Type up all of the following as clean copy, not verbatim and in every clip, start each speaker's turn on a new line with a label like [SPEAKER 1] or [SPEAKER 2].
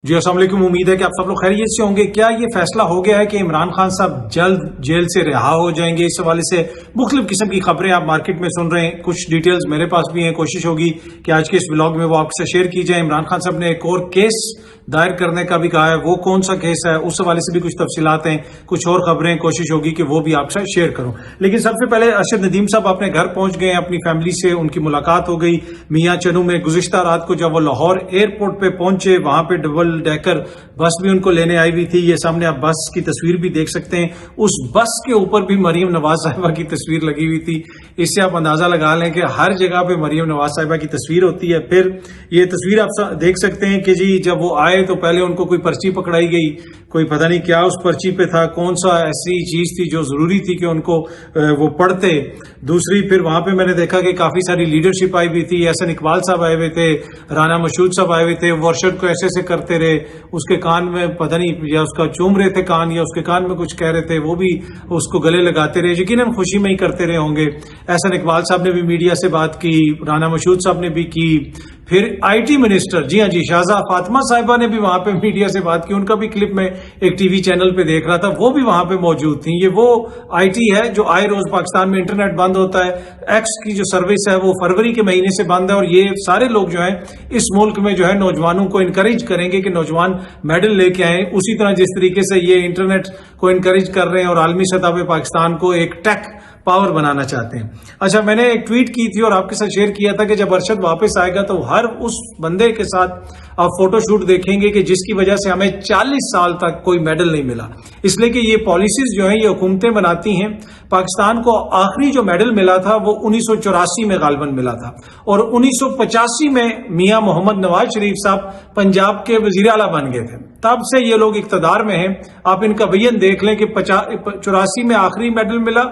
[SPEAKER 1] جی السلام علیکم، امید ہے کہ آپ سب لوگ خیریت سے ہوں گے۔ کیا یہ فیصلہ ہو گیا ہے کہ عمران خان صاحب جلد جیل سے رہا ہو جائیں گے؟ اس حوالے سے مختلف قسم کی خبریں آپ مارکیٹ میں سن رہے ہیں، کچھ ڈیٹیلز میرے پاس بھی ہیں۔ کوشش ہوگی کہ آج کے اس ولاگ میں وہ آپ سے شیئر کی جائیں۔ عمران خان صاحب نے ایک اور کیس دائر کرنے کا بھی کہا ہے، وہ کون سا کیس ہے اس حوالے سے بھی کچھ تفصیلات ہیں، کچھ اور خبریں، کوشش ہوگی کہ وہ بھی آپ سے شیئر کروں۔ لیکن سب سے پہلے ارشد ندیم صاحب اپنے گھر پہنچ گئے، اپنی فیملی سے ان کی ملاقات ہو گئی میاں چنو میں۔ گزشتہ رات کو جب وہ لاہور ایئرپورٹ پہ پہنچے، وہاں پہ ڈبل ڈیکر بس بھی ان کو لینے آئی ہوئی تھی۔ یہ سامنے آپ بس کی تصویر بھی دیکھ سکتے ہیں، اس بس کے اوپر بھی مریم نواز صاحبہ کی تصویر لگی ہوئی تھی۔ اس سے آپ اندازہ لگا لیں کہ ہر جگہ پہ مریم نواز صاحبہ کی تصویر ہوتی ہے۔ پھر یہ تصویر آپ دیکھ سکتے ہیں کہ جی جب وہ آئے تو پہلے ان کو کوئی پرچی پکڑائی گئی، کوئی پتہ نہیں کیا اس پرچی پہ تھا، کون سا ایسی چیز تھی جو ضروری تھی کہ ان کو وہ پڑھتے۔ دوسری پھر وہاں پہ میں نے دیکھا کہ کافی ساری لیڈرشپ آئی ہوئی تھی، احسن اقبال صاحب آئے ہوئے تھے، رانا مشہود صاحب آئے ہوئے تھے۔ وہ ارشد کو ایسے ایسے کرتے رہے، اس کے کان میں پتہ نہیں یا اس کا چوم رہے تھے کان، یا اس کے کان میں کچھ کہہ رہے تھے، وہ بھی اس کو گلے لگاتے رہے، یقیناً خوشی میں ہی کرتے رہے ہوں گے۔ احسن اقبال صاحب نے بھی میڈیا سے بات کی، رانا مشہود صاحب نے بھی کی۔ پھر آئی ٹی منسٹر جی ہاں جی شہزاد فاطمہ صاحبہ نے بھی وہاں پہ میڈیا سے بات کی، ان کا بھی کلپ میں ایک ٹی وی چینل پہ دیکھ رہا تھا، وہ بھی وہاں پہ موجود تھیں۔ یہ وہ آئی ٹی ہے جو آئے روز پاکستان میں انٹرنیٹ بند ہوتا ہے، ایکس کی جو سروس ہے وہ فروری کے مہینے سے بند ہے، اور یہ سارے لوگ جو ہیں اس ملک میں جو ہے نوجوانوں کو انکریج کریں گے کہ نوجوان میڈل لے کے آئیں، اسی طرح جس طریقے سے یہ انٹرنیٹ کو انکریج کر رہے ہیں اور عالمی سطح پہ پاکستان کو ایک ٹیک پاور بنانا چاہتے ہیں۔ اچھا، میں نے ایک ٹویٹ کی تھی اور آپ کے ساتھ شیئر کیا تھا کہ جب ارشد واپس آئے گا تو ہر اس بندے کے ساتھ آپ فوٹو شوٹ دیکھیں گے کہ جس کی وجہ سے ہمیں 40 سال تک کوئی میڈل نہیں ملا، اس لیے کہ یہ پالیسیز جو ہیں یہ حکومتیں بناتی ہیں۔ پاکستان کو آخری جو میڈل ملا تھا وہ 1984 میں غالباً ملا تھا، اور 1985 میں میاں محمد نواز شریف صاحب پنجاب کے وزیر اعلیٰ بن گئے تھے، تب سے یہ لوگ اقتدار میں ہیں۔ آپ ان کا ویژن دیکھ لیں کہ 84 میں آخری میڈل ملا،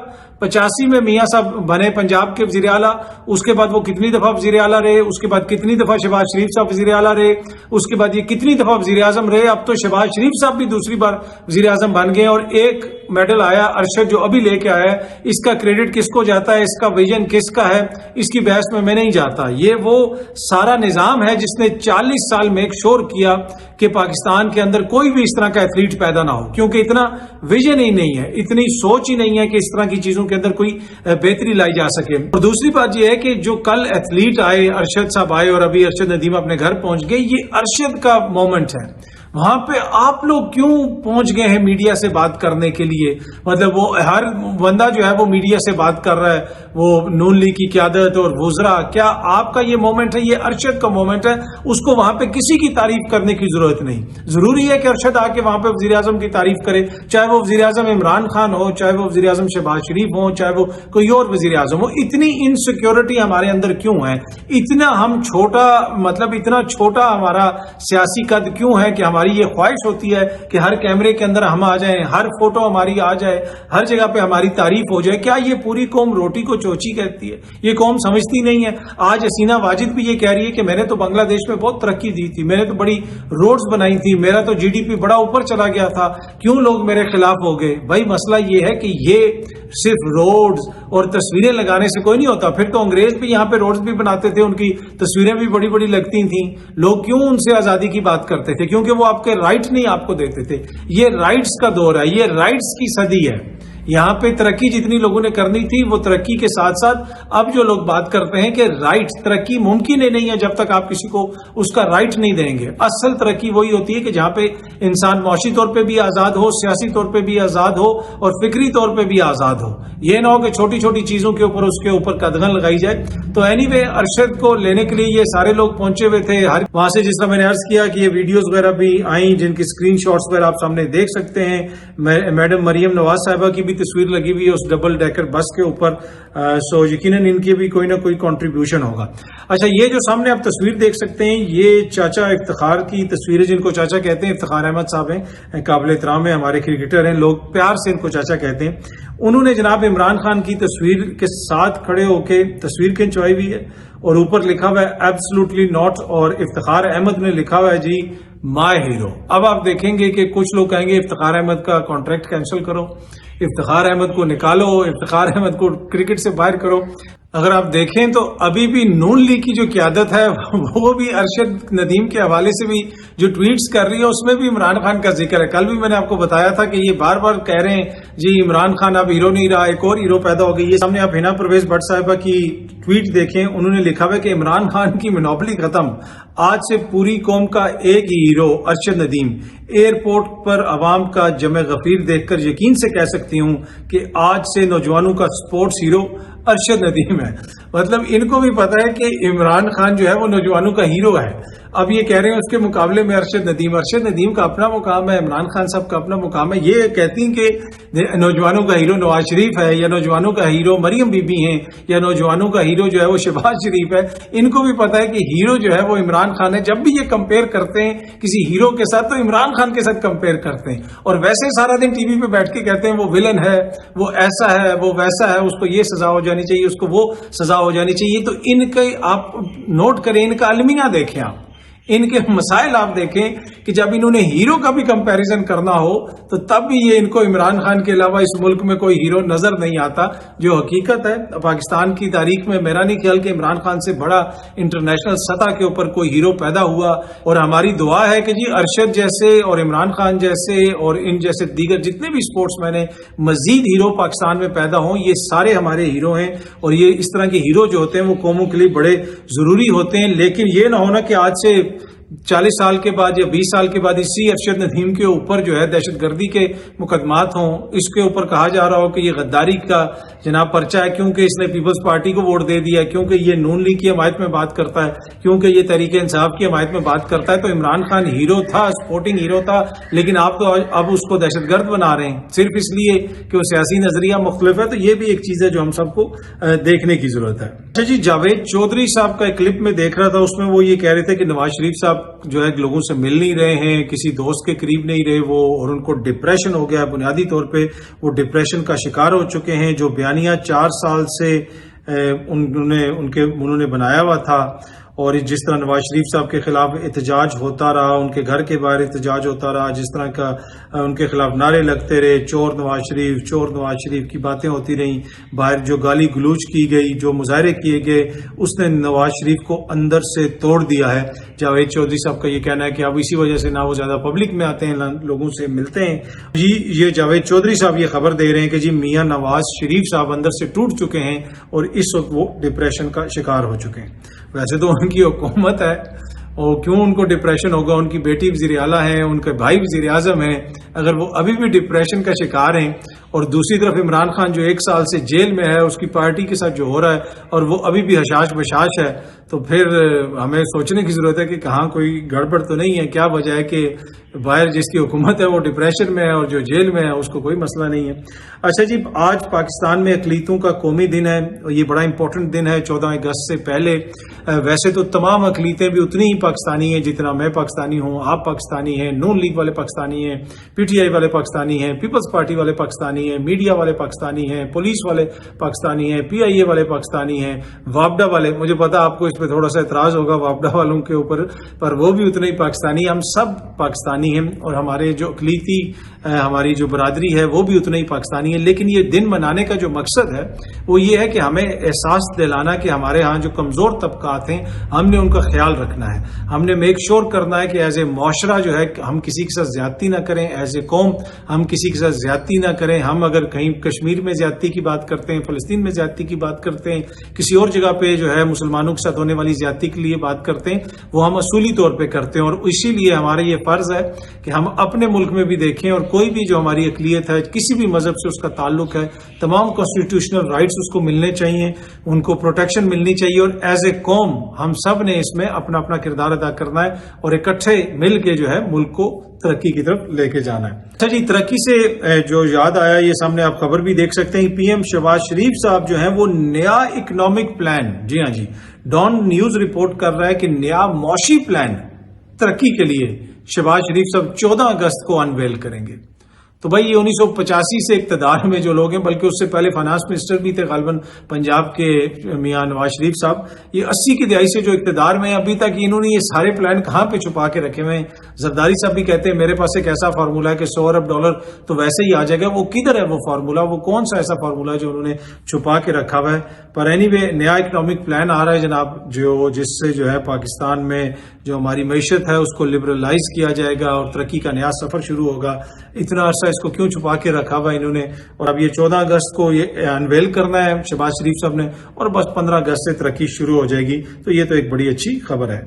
[SPEAKER 1] 85 میں میاں صاحب بنے پنجاب کے وزیر اعلیٰ، اس کے بعد وہ کتنی دفعہ وزیر اعلیٰ رہے، اس کے بعد کتنی دفعہ شہباز شریف صاحب وزیر اعلیٰ رہے، اس کے بعد یہ کتنی دفعہ وزیر اعظم رہے۔ اب تو شہباز شریف صاحب بھی دوسری بار وزیر اعظم بن گئے، اور ایک میڈل آیا ارشد جو ابھی لے کے آیا ہے، اس کا کریڈٹ کس کو جاتا ہے، اس کا ویژن کس کا ہے، اس کی بحث میں نہیں جاتا۔ یہ وہ سارا نظام ہے جس نے 40 سال میک شور کیا کہ پاکستان کے اندر کوئی بھی اس طرح کا ایتھلیٹ پیدا نہ ہو، کیونکہ اتنا ویژن ہی نہیں ہے، اتنی سوچ ہی نہیں ہے کہ اس طرح کی چیزوں کے اندر کوئی بہتری لائی جا سکے۔ اور دوسری بات یہ ہے کہ جو کل ایتھلیٹ آئے، ارشد صاحب آئے اور ابھی ارشد ندیم اپنے گھر پہنچ گئے، یہ ارشد کا مومنٹ ہے۔ وہاں پہ آپ لوگ کیوں پہنچ گئے ہیں میڈیا سے بات کرنے کے لیے؟ مطلب وہ ہر بندہ جو ہے وہ میڈیا سے بات کر رہا ہے، وہ نون لیگ کی قیادت اور وزراء، کیا آپ کا یہ مومنٹ ہے؟ یہ ارشد کا مومنٹ ہے، اس کو وہاں پہ کسی کی تعریف کرنے کی ضرورت نہیں۔ ضروری ہے کہ ارشد آ کے وہاں پہ وزیر اعظم کی تعریف کرے، چاہے وہ وزیر اعظم عمران خان ہو، چاہے وہ وزیر اعظم شہباز شریف ہو، چاہے وہ کوئی اور وزیر اعظم ہو۔ اتنی انسیکیورٹی ہمارے اندر کیوں ہے؟ اتنا ہم چھوٹا، مطلب اتنا چھوٹا ہمارا سیاسی قد کیوں ہے کہ ہماری یہ خواہش ہوتی ہے کہ ہر کیمرے کے اندر ہم آ جائیں، ہر فوٹو ہماری آ جائے، ہر جگہ پہ ہماری تعریف ہو جائے؟ کیا یہ پوری قوم روٹی کو چوچی کہتی ہے؟ یہ قوم سمجھتی نہیں ہے۔ آج حسینہ واجد بھی یہ کہہ رہی ہے کہ میں نے تو بنگلہ دیش میں بہت ترقی دی تھی، میں نے تو بڑی روڈز بنائی تھی، میرا تو جی ڈی پی بڑا اوپر چلا گیا تھا، کیوں لوگ میرے خلاف ہو گئے؟ بھائی مسئلہ یہ ہے کہ یہ صرف روڈز اور تصویریں لگانے سے کوئی نہیں ہوتا۔ پھر تو انگریز بھی یہاں پہ روڈز بھی بناتے تھے، ان کی تصویریں بھی بڑی بڑی لگتی تھیں، لوگ کیوں ان سے آزادی کی بات کرتے تھے؟ کیونکہ وہ آپ کے رائٹ نہیں آپ کو دیتے تھے۔ یہ رائٹس کا دور ہے، یہ رائٹس کی صدی ہے۔ یہاں پہ ترقی جتنی لوگوں نے کرنی تھی وہ ترقی کے ساتھ ساتھ اب جو لوگ بات کرتے ہیں کہ رائٹ ترقی ممکن ہی نہیں ہے جب تک آپ کسی کو اس کا رائٹ نہیں دیں گے۔ اصل ترقی وہی ہوتی ہے کہ جہاں پہ انسان معاشی طور پہ بھی آزاد ہو، سیاسی طور پہ بھی آزاد ہو، اور فکری طور پہ بھی آزاد ہو۔ یہ نہ ہو کہ چھوٹی چھوٹی چیزوں کے اوپر اس کے اوپر قدغن لگائی جائے۔ تو اینی وے ارشد کو لینے کے لیے یہ سارے لوگ پہنچے ہوئے تھے وہاں سے، جس طرح میں نے عرض کیا کہ یہ ویڈیوز وغیرہ بھی آئیں جن کی اسکرین شاٹس وغیرہ آپ سامنے دیکھ سکتے ہیں۔ میڈم مریم نواز صاحبہ کی بھی تصویر لگی ہوئی ہے اس ڈبل ڈیکر بس کے اوپر، سو یقیناً ان کی بھی کوئی نہ کوئی کنٹریبیوشن ہوگا۔ اچھا، یہ جو سامنے آپ تصویر دیکھ سکتے ہیں یہ چاچا افتخار کی تصویر ہے، جن کو چاچا کہتے ہیں۔ افتخار احمد صاحب ہیں، قابل احترام ہیں، ہمارے کرکٹر ہیں، لوگ پیار سے ان کو چاچا کہتے ہیں۔ انہوں نے جناب عمران خان کی تصویر کے ساتھ کھڑے ہو کے تصویر کھنچوائی ہوئی ہے، اور اوپر لکھا ہوا ہے ایبسلوٹلی ناٹ، اور افتخار احمد نے لکھا ہوا ہے جی مائی ہیرو۔ اب آپ دیکھیں گے کہ کچھ لوگ کہیں گے افتخار احمد کا کانٹریکٹ کینسل کرو، افتخار احمد کو نکالو، افتخار احمد کو کرکٹ سے باہر کرو۔ اگر آپ دیکھیں تو ابھی بھی نون لیگ کی جو قیادت ہے وہ بھی ارشد ندیم کے حوالے سے بھی جو ٹویٹس کر رہی ہے اس میں بھی عمران خان کا ذکر ہے. کل بھی میں نے آپ کو بتایا تھا کہ یہ بار بار کہہ رہے ہیں جی عمران خان اب ہیرو نہیں رہا, ایک اور ہیرو پیدا ہو گئی. یہ سامنے آپ ہنا پرویز بٹ صاحبہ کی ٹویٹ دیکھیں, انہوں نے لکھا ہوا کہ عمران خان کی منوپلی ختم, آج سے پوری قوم کا ایک ہی ہیرو ارشد ندیم. ایئرپورٹ پر عوام کا جمع غفیر دیکھ کر یقین سے کہہ سکتی ہوں کہ آج سے نوجوانوں کا سپورٹس ہیرو ارشد ندیم ہے. مطلب ان کو بھی پتا ہے کہ عمران خان جو ہے وہ نوجوانوں کا ہیرو ہے. اب یہ کہہ رہے ہیں اس کے مقابلے میں ارشد ندیم کا اپنا مقام ہے, عمران خان صاحب کا اپنا مقام ہے. یہ کہتی ہیں کہ نوجوانوں کا ہیرو نواز شریف ہے, یا نوجوانوں کا ہیرو مریم بی بی ہیں, یا نوجوانوں کا ہیرو جو ہے وہ شہباز شریف ہے. ان کو بھی پتا ہے کہ ہیرو جو ہے وہ عمران خان ہے. جب بھی یہ کمپیئر کرتے ہیں کسی ہیرو کے ساتھ تو عمران خان کے ساتھ کمپیئر کرتے ہیں, اور ویسے سارا دن ٹی وی پہ بیٹھ کے کہتے ہیں وہ ولن ہے, وہ ایسا ہے, وہ ویسا ہے, اس کو یہ سزا ہو جانی چاہیے, اس کو وہ سزا ہو جانی چاہیے. تو ان کے آپ نوٹ کریں, ان کا المیہ دیکھیں, آپ ان کے مسائل آپ دیکھیں کہ جب انہوں نے ہیرو کا بھی کمپیریزن کرنا ہو تو تب بھی یہ ان کو عمران خان کے علاوہ اس ملک میں کوئی ہیرو نظر نہیں آتا. جو حقیقت ہے پاکستان کی تاریخ میں میرا نہیں خیال کہ عمران خان سے بڑا انٹرنیشنل سطح کے اوپر کوئی ہیرو پیدا ہوا. اور ہماری دعا ہے کہ جی ارشد جیسے اور عمران خان جیسے اور ان جیسے دیگر جتنے بھی سپورٹس مین ہیں مزید ہیرو پاکستان میں پیدا ہوں. یہ سارے ہمارے ہیرو ہیں, اور یہ اس طرح کے ہیرو جو ہوتے ہیں وہ قوموں کے لیے بڑے ضروری ہوتے ہیں. لیکن یہ نہ ہونا کہ آج سے 40 سال کے بعد یا 20 سال کے بعد اسی ارشد ندیم کے اوپر جو ہے دہشت گردی کے مقدمات ہوں, اس کے اوپر کہا جا رہا ہو کہ یہ غداری کا جناب پرچہ ہے کیونکہ اس نے پیپلز پارٹی کو ووٹ دے دیا, کیونکہ یہ نون لیگ کی حمایت میں بات کرتا ہے, کیونکہ یہ تحریک انصاف کی حمایت میں بات کرتا ہے. تو عمران خان ہیرو تھا, سپورٹنگ ہیرو تھا, لیکن آپ تو اب اس کو دہشت گرد بنا رہے ہیں صرف اس لیے کہ وہ سیاسی نظریہ مختلف ہے. تو یہ بھی ایک چیز ہے جو ہم سب کو دیکھنے کی ضرورت ہے. اچھا جی, جاوید چودھری صاحب کا ایک کلپ میں دیکھ رہا تھا, اس میں وہ یہ کہہ رہے تھے کہ نواز شریف صاحب جو ہے لوگوں سے مل نہیں رہے ہیں, کسی دوست کے قریب نہیں رہے وہ, اور ان کو ڈپریشن ہو گیا. بنیادی طور پہ وہ ڈپریشن کا شکار ہو چکے ہیں. جو بیانیہ 4 سال سے انہوں نے بنایا ہوا تھا, اور جس طرح نواز شریف صاحب کے خلاف احتجاج ہوتا رہا, ان کے گھر کے باہر احتجاج ہوتا رہا, جس طرح کا ان کے خلاف نعرے لگتے رہے, چور نواز شریف کی باتیں ہوتی رہیں, باہر جو گالی گلوچ کی گئی, جو مظاہرے کیے گئے, اس نے نواز شریف کو اندر سے توڑ دیا ہے. جاوید چودھری صاحب کا یہ کہنا ہے کہ اب اسی وجہ سے نہ وہ زیادہ پبلک میں آتے ہیں, لوگوں سے ملتے ہیں. جی یہ جاوید چودھری صاحب یہ خبر دے رہے ہیں کہ جی میاں نواز شریف صاحب اندر سے ٹوٹ چکے ہیں اور اس وقت وہ ڈپریشن کا شکار ہو چکے ہیں. ویسے تو ان کی حکومت ہے, اور کیوں ان کو ڈپریشن ہوگا, ان کی بیٹی وزیر اعلیٰ ہیں, ان کے بھائی وزیر اعظم ہیں. اگر وہ ابھی بھی ڈپریشن کا شکار ہیں, اور دوسری طرف عمران خان جو 1 سال سے جیل میں ہے, اس کی پارٹی کے ساتھ جو ہو رہا ہے, اور وہ ابھی بھی حشاش بشاش ہے, تو پھر ہمیں سوچنے کی ضرورت ہے کہ کہاں کوئی گڑبڑ تو نہیں ہے. کیا وجہ ہے کہ باہر جس کی حکومت ہے وہ ڈپریشن میں ہے, اور جو جیل میں ہے اس کو کوئی مسئلہ نہیں ہے. اچھا جی, آج پاکستان میں اقلیتوں کا قومی دن ہے, اور یہ بڑا امپورٹنٹ دن ہے 14 اگست سے پہلے. ویسے تو تمام اقلیتیں بھی اتنی ہی پاکستانی ہیں جتنا میں پاکستانی ہوں, آپ پاکستانی ہیں, نون لیگ والے پاکستانی ہیں, پی ٹی آئی والے پاکستانی ہیں, پیپلز پارٹی والے پاکستانی ہیں, میڈیا والے پاکستانی ہیں, پولیس والے پاکستانی ہیں, پی آئی اے والے پاکستانی ہیں, وابڈا والے, مجھے پتا آپ کو اس پہ تھوڑا سا اعتراض ہوگا وابڈا والوں کے اوپر, پر وہ بھی اتنے ہی پاکستانی. ہم سب پاکستانی ہیں, اور ہمارے جو اقلیتی ہماری جو برادری ہے وہ بھی اتنے ہی پاکستانی ہے. لیکن یہ دن منانے کا جو مقصد ہے وہ یہ ہے کہ ہمیں احساس دلانا کہ ہمارے ہاں جو کمزور طبقات ہیں ہم نے ان کا خیال رکھنا ہے. ہم نے میک شور کرنا ہے کہ ایز اے معاشرہ جو ہے ہم کسی کے ساتھ زیادتی نہ کریں, ایز اے قوم ہم کسی کے ساتھ زیادتی نہ کریں. ہم اگر کہیں کشمیر میں زیادتی کی بات کرتے ہیں, فلسطین میں زیادتی کی بات کرتے ہیں, کسی اور جگہ پہ جو ہے مسلمانوں کے ساتھ ہونے والی زیادتی کے لیے بات کرتے ہیں, وہ ہم اصولی طور پہ کرتے ہیں. اور اسی لیے ہمارا یہ فرض ہے کہ ہم اپنے ملک میں بھی دیکھیں, اور کوئی بھی جو ہماری اقلیت ہے کسی بھی مذہب سے اس کا تعلق ہے, تمام کانسٹیٹیوشنل رائٹس اس کو ملنے چاہیے, ان کو پروٹیکشن ملنی چاہیے. اور ایز اے قوم ہم سب نے اس میں اپنا اپنا کردار ادا کرنا ہے, اور اکٹھے مل کے جو ہے ملک کو ترقی کی طرف لے کے جانا ہے. اچھا جی, ترقی سے جو یاد آیا, یہ سامنے آپ خبر بھی دیکھ سکتے ہیں, پی ایم شہباز شریف صاحب جو ہیں وہ نیا اکنامک پلان, جی ہاں جی, ڈان نیوز رپورٹ کر رہا ہے کہ نیا معاشی پلان ترقی کے لیے شہباز شریف صاحب 14 اگست کو انویل کریں گے. تو بھائی یہ 1985 سے اقتدار میں جو لوگ ہیں، بلکہ اس سے پہلے فائنانس منسٹر بھی تھے غالباً پنجاب کے میاں نواز شریف صاحب، یہ 80 کی دہائی سے جو اقتدار میں ابھی تک انہوں نے یہ سارے پلان کہاں پہ چھپا کے رکھے ہوئے ہیں؟ زرداری صاحب بھی کہتے ہیں میرے پاس ایک ایسا فارمولا ہے کہ $100 ارب تو ویسے ہی آ جائے گا. وہ کدھر ہے وہ فارمولا؟ وہ کون سا ایسا فارمولا جو انہوں نے چھپا کے رکھا ہوا ہے؟ پر اینی وے نیا اکنامک پلان آ رہا ہے جناب، جس سے جو ہے پاکستان میں جو ہماری معیشت ہے اس کو لبرلائز کیا جائے گا اور ترقی کا نیا سفر شروع ہوگا. اتنا عرصہ اس کو کیوں چھپا کے رکھا ہوا انہوں نے؟ اور اب یہ 14 اگست کو یہ انویل کرنا ہے شہباز شریف صاحب نے، اور بس 15 اگست سے ترقی شروع ہو جائے گی. تو یہ تو ایک بڑی اچھی خبر ہے.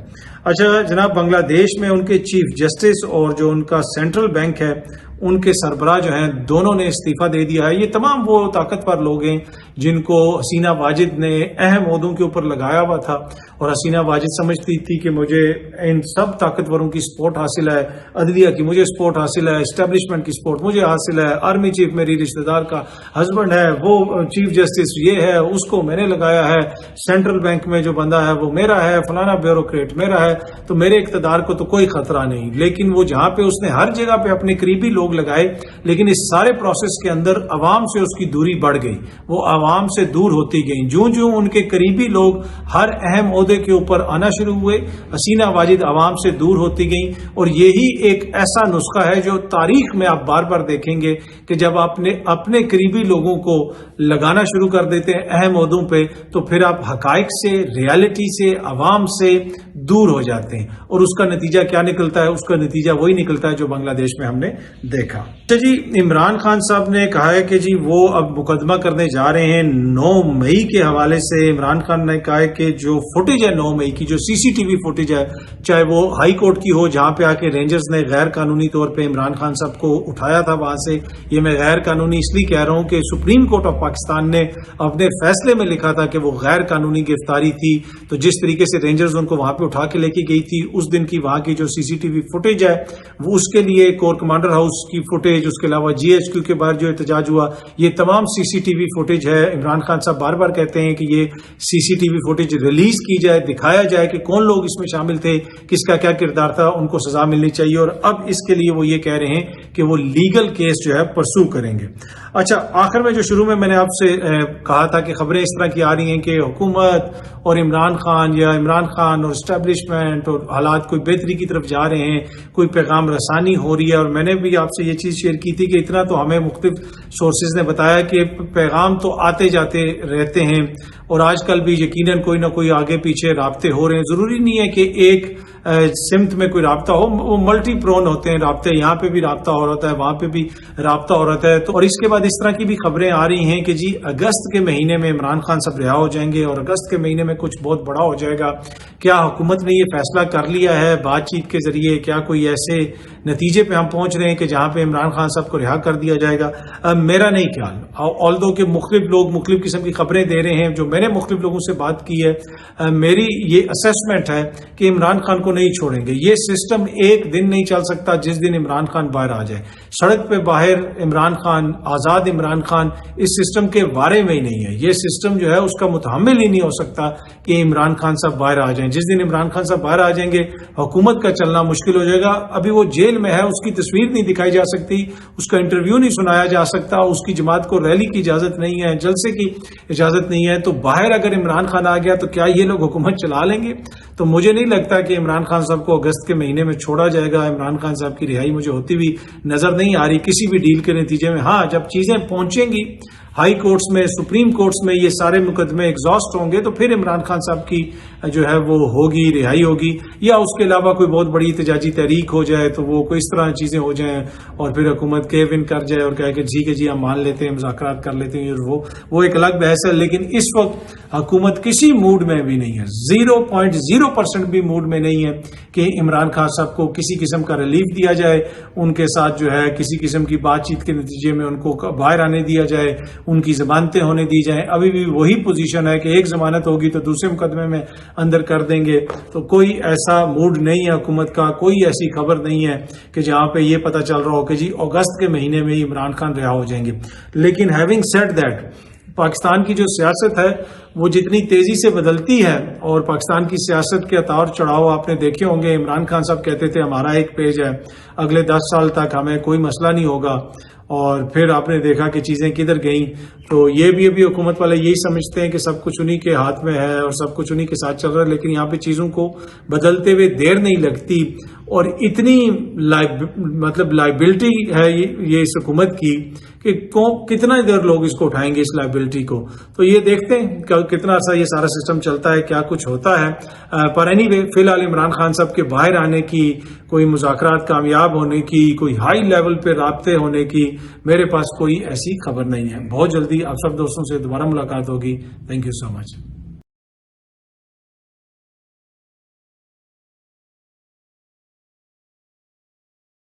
[SPEAKER 1] اچھا جناب، بنگلہ دیش میں ان کے چیف جسٹس اور جو ان کا سینٹرل بینک ہے ان کے سربراہ جو ہیں دونوں نے استعفیٰ دے دیا ہے. یہ تمام وہ طاقتور لوگ ہیں جن کو حسینہ واجد نے اہم عہدوں کے اوپر لگایا ہوا تھا، اور حسینہ واجد سمجھتی تھی کہ مجھے ان سب طاقتوروں کی سپورٹ حاصل ہے، عدلیہ کی مجھے سپورٹ حاصل ہے، اسٹیبلشمنٹ کی سپورٹ مجھے حاصل ہے، آرمی چیف میری رشتہ دار کا ہسبینڈ ہے، وہ چیف جسٹس یہ ہے، اس کو میں نے لگایا ہے، سینٹرل بینک میں جو بندہ ہے وہ میرا ہے، فلانا بیوروکریٹ میرا ہے، تو میرے اقتدار کو تو کوئی خطرہ نہیں. لیکن وہ جہاں پہ اس نے ہر جگہ پہ اپنے قریبی لوگ لگائے، لیکن اس سارے پروسیس کے اندر عوام سے اس کی دوری بڑھ گئی، وہ عوام سے دور ہوتی گئیں. جوں ان کے قریبی لوگ ہر اہم عہدے کے اوپر آنا شروع ہوئے، حسینہ واجد عوام سے دور ہوتی گئیں. اور یہی ایک ایسا نسخہ ہے جو تاریخ میں آپ بار بار دیکھیں گے کہ جب آپ نے اپنے قریبی لوگوں کو لگانا شروع کر دیتے ہیں اہم عہدوں پہ، تو پھر آپ حقائق سے، ریالٹی سے، عوام سے دور ہو جاتے ہیں. اور اس کا نتیجہ کیا نکلتا ہے؟ اس کا نتیجہ وہی نکلتا ہے جو بنگلہ دیش میں ہم نے دیکھا. اچھا جی، عمران خان صاحب نے کہا ہے کہ جی وہ اب مقدمہ کرنے جا رہے ہیں 9 مئی کے حوالے سے. عمران خان نے کہا ہے کہ جو فوٹیج ہے 9 مئی کی، جو سی سی ٹی وی فوٹیج ہے، چاہے وہ ہائی کورٹ کی ہو جہاں پہ آ کے رینجرز نے غیر قانونی طور پہ عمران خان صاحب کو اٹھایا تھا وہاں سے. یہ میں غیر قانونی اس لیے کہہ رہا ہوں کہ سپریم کورٹ آف پاکستان نے اپنے فیصلے میں لکھا تھا کہ وہ غیر قانونی گرفتاری تھی. تو جس طریقے سے رینجرز ان کو وہاں پہ اٹھا کے لے کے گئی تھی، اس دن کی وہاں کی جو سی سی ٹی وی فوٹیج ہے وہ اس کے لیے کور کمانڈر ہاؤس کی فوٹیج، اس کے علاوہ جی ایچ کیو کے باہر جو احتجاج ہوا، یہ تمام سی سی ٹی وی فوٹیج ہے. عمران خان صاحب بار بار کہتے ہیں کہ یہ C C T V footage release کی جائے، دکھایا جائے کہ کون لوگ اس میں شامل تھے، کس کا کیا کردار تھا، ان کو سزا ملنی چاہیے. اور اب اس کے لیے وہ یہ کہہ رہے ہیں کہ وہ لیگل کیس جو ہے پرسو کریں گے. اچھا، آخر میں جو شروع میں نے آپ سے کہا تھا کہ خبریں اس طرح کی آ رہی ہیں کہ حکومت اور عمران خان یا عمران خان اور اسٹیبلشمنٹ اور حالات کوئی بہتری کی طرف جا رہے ہیں، کوئی پیغام رسانی ہو رہی ہے. اور میں نے بھی آپ سے یہ چیز شیئر کی تھی کہ اتنا تو ہمیں مختلف سورسز نے بتایا کہ پیغام تو آتے جاتے رہتے ہیں، اور آج کل بھی یقیناً کوئی نہ کوئی آگے پیچھے رابطے ہو رہے ہیں. ضروری نہیں ہے کہ ایک سمت میں کوئی رابطہ ہو، وہ ملٹی پرون ہوتے ہیں رابطے، یہاں پہ بھی رابطہ ہو رہا ہے، وہاں پہ بھی رابطہ ہو رہا ہے. تو اور اس کے بعد اس طرح کی بھی خبریں آ رہی ہیں کہ جی اگست کے مہینے میں عمران خان صاحب رہا ہو جائیں گے، اور اگست کے مہینے میں کچھ بہت بڑا ہو جائے گا. کیا حکومت نے یہ فیصلہ کر لیا ہے بات چیت کے ذریعے؟ کیا کوئی ایسے نتیجے پہ ہم پہنچ رہے ہیں کہ جہاں پہ عمران خان صاحب کو رہا کر دیا جائے گا؟ میرا نہیں خیال. آلدو کہ مختلف لوگ مختلف قسم کی خبریں دے رہے ہیں، جو میں نے مختلف لوگوں سے بات کی ہے، میری یہ اسیسمنٹ ہے کہ عمران خان کو نہیں چھوڑیں گے. یہ سسٹم ایک دن نہیں چل سکتا جس دن عمران خان باہر آ جائے. سڑک پہ باہر عمران خان، آزاد عمران خان اس سسٹم کے بارے میں ہی نہیں ہے. یہ سسٹم جو ہے اس کا متحمل ہی نہیں ہو سکتا کہ عمران خان صاحب باہر آ جائیں. جس دن عمران خان صاحب باہر آ جائیں گے حکومت کا چلنا مشکل ہو جائے گا. ابھی وہ جیل میں ہے، اس کی تصویر نہیں دکھائی جا سکتی، اس کا انٹرویو نہیں سنایا جا سکتا، اس کی جماعت کو ریلی کی اجازت نہیں ہے، جلسے کی اجازت نہیں ہے. تو باہر اگر عمران خان آ گیا تو کیا یہ لوگ حکومت چلا لیں گے؟ تو مجھے نہیں لگتا کہ عمران خان صاحب کو اگست کے مہینے میں چھوڑا جائے گا. عمران خان صاحب کی رہائی مجھے ہوتی ہوئی نظر نہیں آ رہی کسی بھی ڈیل کے نتیجے میں. ہاں، جب چیزیں پہنچیں گی ہائی کورٹس میں، سپریم کورٹس میں، یہ سارے مقدمے ایگزاسٹ ہوں گے تو پھر عمران خان صاحب کی جو ہے وہ ہوگی، رہائی ہوگی. یا اس کے علاوہ کوئی بہت بڑی احتجاجی تحریک ہو جائے تو وہ کوئی اس طرح چیزیں ہو جائیں اور پھر حکومت کیو ان کر جائے اور کہے کہ ٹھیک ہے جی ہم مان لیتے ہیں، مذاکرات کر لیتے ہیں. وہ ایک الگ بحث ہے. لیکن اس وقت حکومت کسی موڈ میں بھی نہیں ہے، 0.0% بھی موڈ میں نہیں ہے کہ عمران خان صاحب کو کسی قسم کا ریلیف دیا جائے، ان کے ساتھ جو ہے کسی قسم کی بات چیت کے نتیجے میں ان کو باہر آنے دیا جائے، ان کی ضمانتیں ہونے دی جائیں. ابھی بھی وہی پوزیشن ہے کہ ایک ضمانت ہوگی تو دوسرے مقدمے میں اندر کر دیں گے. تو کوئی ایسا موڈ نہیں ہے حکومت کا، کوئی ایسی خبر نہیں ہے کہ جہاں پہ یہ پتہ چل رہا ہو کہ جی اگست کے مہینے میں عمران خان رہا ہو جائیں گے. لیکن ہیونگ سیڈ دیٹ، پاکستان کی جو سیاست ہے وہ جتنی تیزی سے بدلتی ہے، اور پاکستان کی سیاست کے اتار چڑھاؤ آپ نے دیکھے ہوں گے. عمران خان صاحب کہتے تھے ہمارا ایک پیج ہے، اگلے 10 سال تک ہمیں کوئی مسئلہ نہیں ہوگا، اور پھر آپ نے دیکھا کہ چیزیں کدھر گئیں. تو یہ بھی ابھی حکومت والے یہی سمجھتے ہیں کہ سب کچھ انہی کے ہاتھ میں ہے اور سب کچھ انہی کے ساتھ چل رہا ہے, لیکن یہاں پہ چیزوں کو بدلتے ہوئے دیر نہیں لگتی, اور اتنی مطلب لائبلٹی ہے یہ اس حکومت کی کہ کتنا دیر لوگ اس کو اٹھائیں گے اس لائبلٹی کو. تو یہ دیکھتے ہیں کتنا عرصہ یہ سارا سسٹم چلتا ہے, کیا کچھ ہوتا ہے. پر اینی وے فی الحال عمران خان صاحب کے باہر آنے کی, کوئی مذاکرات کامیاب ہونے کی, کوئی ہائی لیول پہ رابطے ہونے کی میرے پاس کوئی ایسی خبر نہیں ہے. بہت جلدی آپ سب دوستوں سے دوبارہ ملاقات ہوگی. Thank you so much.